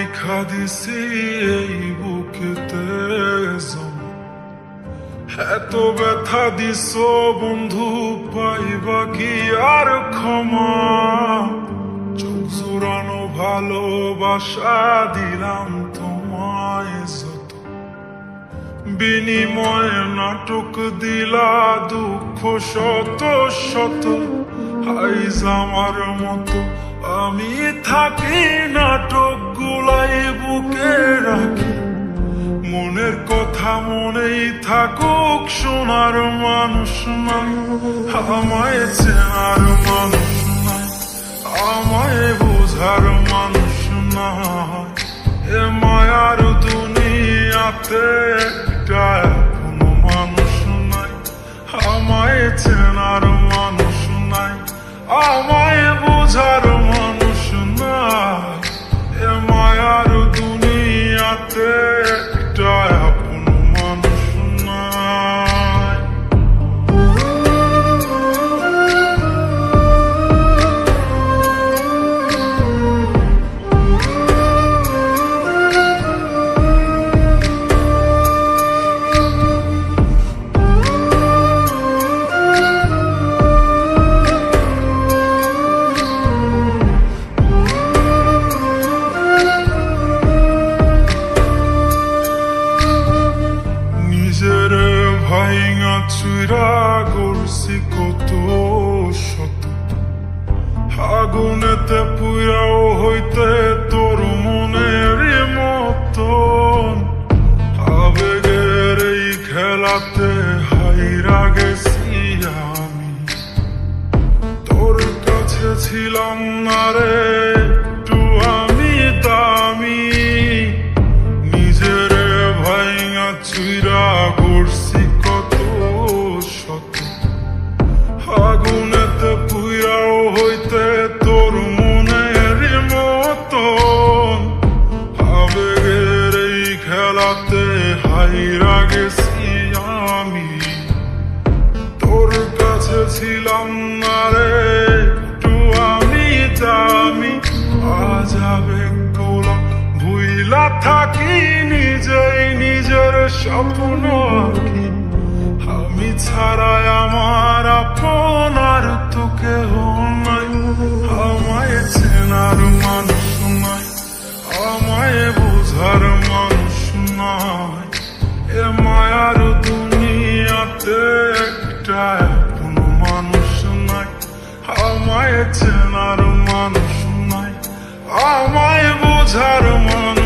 রাইখা দিছি এই বুকেতে এত ব্যথা দিস বন্ধু, পাইবা কি আর ক্ষমা? চোখ জোড়ানো ভালোবাসা দিলাম তোমায় যত, বিনিময়ে নাটক দিলা দুঃখ শত শত। আইজ আমার মতো আমি থাকি নাটক গুলাই বুকে রাখি, মনের কথা মনেই থাকুক, শোনার মানুষ নাই, আমায় চেনার মানুষ নাই, আমায় বোঝার মানুষ নাই। এ মায়ার দুনিয়াতে একটা কোনো মানুষ নাই, আমায় চেনার মানুষ নাই, আমায় বোঝার মানুষ নাই। এ মায়ার দুনিয়াতে একটা কোনো মানুষ নাই। ভাইঙা চুইরা গড়ছি কত শত, আগুনেতে পুইরাও হইতে তোর মনের মতন। আবেগের এই খেলাতে হাইরা গেছি আমি, তোর কাছে ছিলাম না রে একটু আমি দামি। নিজের ভাইঙা চুইরা গড়ছি কত শত, আগুনেতে পুইরাও হইতে তোর মনের মতন। আবেগের এই খেলাতে হাইরা গেছি আমি, তোর কাছে ছিলাম না রে একটু আমি দামি। আজ আবেগ গোলা ভুইলা থাকি, নিজেই নিজের স্বপ্ন আঁকি। আমি ছাড়াই আমার আপনার তো কেহ নাই, আমায় চেনার মানুষ নাই, আমায় বোঝার মানুষ নাই। এ মায়ার দুনিয়াতে একটা কোনো মানুষ নাই, আমায় চেনার মানুষ নাই, আমায় বোঝার মানুষ